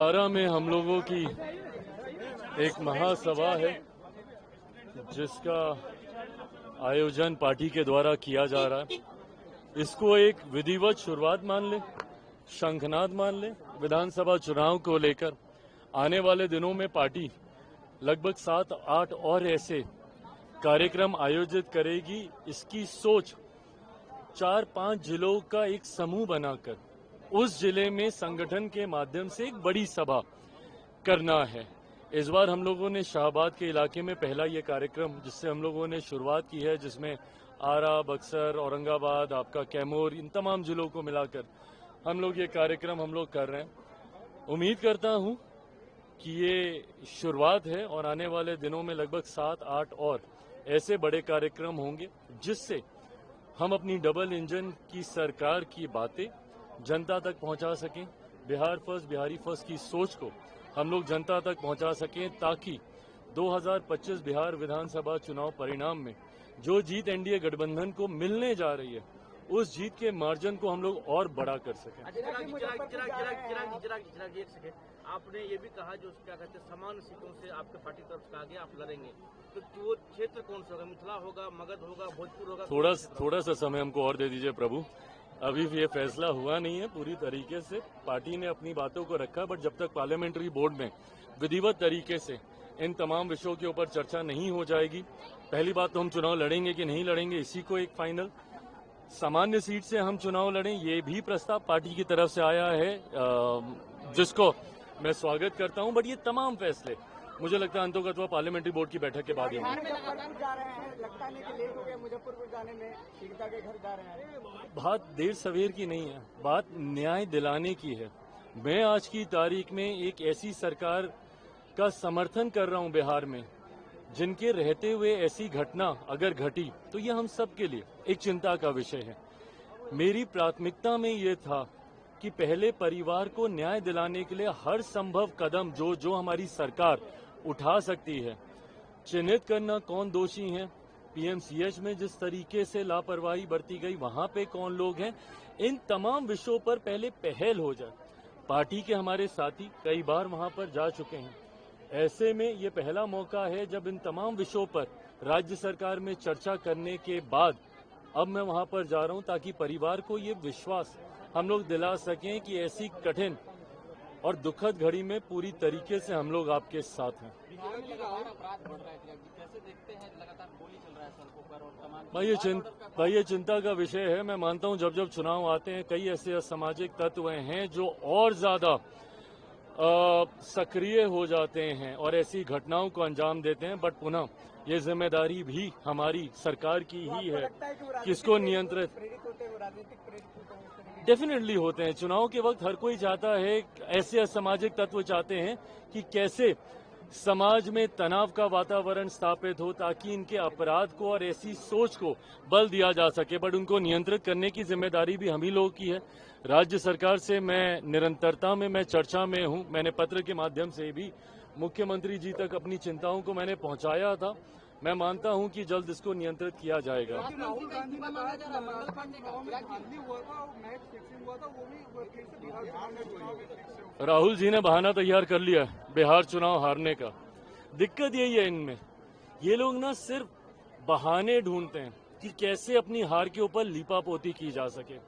आरा में हम लोगों की एक महासभा है जिसका आयोजन पार्टी के द्वारा किया जा रहा है। इसको एक विधिवत शुरुआत मान ले, शंखनाद मान ले। विधानसभा चुनाव को लेकर आने वाले दिनों में पार्टी लगभग 7-8 और ऐसे कार्यक्रम आयोजित करेगी। इसकी सोच 4-5 जिलों का एक समूह बनाकर उस जिले में संगठन के माध्यम से एक बड़ी सभा करना है। इस बार हम लोगों ने शाहबाद के इलाके में पहला ये कार्यक्रम जिससे हम लोगों ने शुरुआत की है, जिसमें आरा, बक्सर, औरंगाबाद, आपका कैमूर, इन तमाम जिलों को मिलाकर हम लोग ये कार्यक्रम कर रहे हैं। उम्मीद करता हूं कि ये शुरुआत है और आने वाले दिनों में लगभग 7-8 और ऐसे बड़े कार्यक्रम होंगे जिससे हम अपनी डबल इंजन की सरकार की बातें जनता तक पहुंचा सकें। बिहार फर्स्ट, बिहारी फर्स्ट की सोच को हम लोग जनता तक पहुंचा सकें, ताकि 2025 बिहार विधानसभा चुनाव परिणाम में जो जीत एनडीए गठबंधन को मिलने जा रही है, उस जीत के मार्जिन को हम लोग और बड़ा कर सकें। आपने ये भी कहा जो क्या कहते हैं समान सीटों से आपके पार्टी तरफ से आगे आप लड़ेंगे, तो वो क्षेत्र कौन सा होगा? मिथिला होगा, मगध होगा, भोजपुर होगा? थोड़ा सा समय हमको और दे दीजिए प्रभु। अभी ये फैसला हुआ नहीं है पूरी तरीके से। पार्टी ने अपनी बातों को रखा, बट जब तक पार्लियामेंट्री बोर्ड में विधिवत तरीके से इन तमाम विषयों के ऊपर चर्चा नहीं हो जाएगी, पहली बात तो हम चुनाव लड़ेंगे कि नहीं लड़ेंगे इसी को एक फाइनल, सामान्य सीट से हम चुनाव लड़ें, ये भी प्रस्ताव पार्टी की तरफ से आया है, जिसको मैं स्वागत करता हूं। बट ये तमाम फैसले मुझे लगता है अंतोगत्वा पार्लियामेंट्री बोर्ड की बैठक के बाद ही बात देर सवेर की नहीं है, बात न्याय दिलाने की है। मैं आज की तारीख में एक ऐसी सरकार का समर्थन कर रहा हूं बिहार में जिनके रहते हुए ऐसी घटना अगर घटी तो ये हम सब के लिए एक चिंता का विषय है। मेरी प्राथमिकता में ये था कि पहले परिवार को न्याय दिलाने के लिए हर संभव कदम जो हमारी सरकार उठा सकती है, चिन्हित करना कौन दोषी हैं, पीएमसीएच में जिस तरीके से लापरवाही बरती गई वहां पे कौन लोग हैं, इन तमाम विषयों पर पहले पहल हो जाए। पार्टी के हमारे साथी कई बार वहां पर जा चुके हैं, ऐसे में ये पहला मौका है जब इन तमाम विषयों पर राज्य सरकार में चर्चा करने के बाद अब मैं वहां पर जा रहा हूं, ताकि परिवार को ये विश्वास हम लोग दिला सकें कि ऐसी कठिन और दुखद घड़ी में पूरी तरीके से हम लोग आपके साथ हैं। भाई ये चिंता का विषय है। मैं मानता हूं जब चुनाव आते हैं कई ऐसे असामाजिक तत्व हैं जो और ज्यादा सक्रिय हो जाते हैं और ऐसी घटनाओं को अंजाम देते हैं। बट पुनः ये जिम्मेदारी भी हमारी सरकार की ही है कि इसको नियंत्रित डेफिनेटली होते हैं। चुनाव के वक्त हर कोई चाहता है, ऐसे असामाजिक तत्व चाहते हैं कि कैसे समाज में तनाव का वातावरण स्थापित हो ताकि इनके अपराध को और ऐसी सोच को बल दिया जा सके। बट उनको नियंत्रित करने की जिम्मेदारी भी हम ही लोगों की है। राज्य सरकार से मैं निरंतरता में मैं चर्चा में हूं। मैंने पत्र के माध्यम से भी मुख्यमंत्री जी तक अपनी चिंताओं को मैंने पहुंचाया था। मैं मानता हूं कि जल्द इसको नियंत्रित किया जाएगा। राहुल जी ने बहाना तैयार कर लिया बिहार चुनाव हारने का। दिक्कत यही है इनमें, ये लोग ना सिर्फ बहाने ढूंढते हैं कि कैसे अपनी हार के ऊपर लीपापोती की जा सके।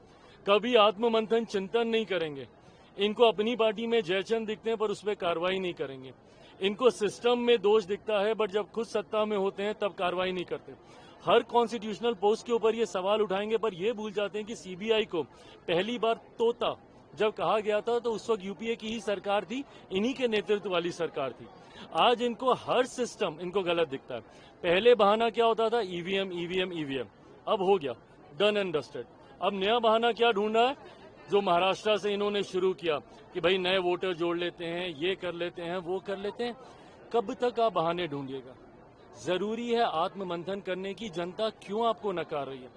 कभी आत्ममंथन चिंतन नहीं करेंगे। इनको अपनी पार्टी में जयचंद दिखते हैं पर उस पर कार्रवाई नहीं करेंगे। इनको सिस्टम में दोष दिखता है बट जब खुद सत्ता में होते हैं तब कार्रवाई नहीं करते। हर कॉन्स्टिट्यूशनल पोस्ट के ऊपर ये सवाल उठाएंगे पर ये भूल जाते हैं कि सीबीआई को पहली बार तोता जब कहा गया था तो उस वक्त यूपीए की ही सरकार थी, इन्हीं के नेतृत्व वाली सरकार थी। आज इनको हर सिस्टम इनको गलत दिखता है। पहले बहाना क्या होता था? EVM EVM EVM. अब हो गया डन एंड डस्टेड। अब नया बहाना क्या ढूंढना है, जो महाराष्ट्र से इन्होंने शुरू किया कि भाई नए वोटर जोड़ लेते हैं, ये कर लेते हैं, वो कर लेते हैं। कब तक आप बहाने ढूंढिएगा? जरूरी है आत्ममंथन करने की। जनता क्यों आपको नकार रही है?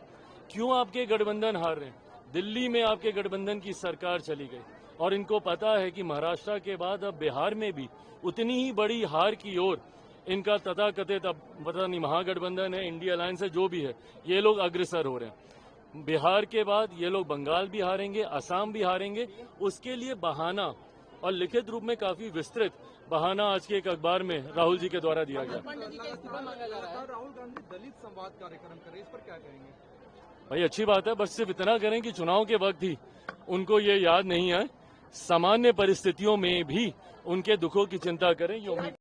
क्यों आपके गठबंधन हार रहे हैं? दिल्ली में आपके गठबंधन की सरकार चली गई और इनको पता है कि महाराष्ट्र के बाद अब बिहार में भी उतनी ही बड़ी हार की ओर इनका तथाकथित अब पता नहीं महागठबंधन है, इंडिया अलायंस है, जो भी है, ये लोग अग्रसर हो रहे हैं। बिहार के बाद ये लोग बंगाल भी हारेंगे, असम भी हारेंगे। उसके लिए बहाना और लिखित रूप में काफी विस्तृत बहाना आज के एक अखबार में राहुल जी के द्वारा दिया गया। राहुल गांधी दलित संवाद कार्यक्रम करे, इस पर क्या कहेंगे? भाई अच्छी बात है, बस सिर्फ इतना करें कि चुनाव के वक्त ही उनको ये याद नहीं है, सामान्य परिस्थितियों में भी उनके दुखों की चिंता करें, ये उम्मीद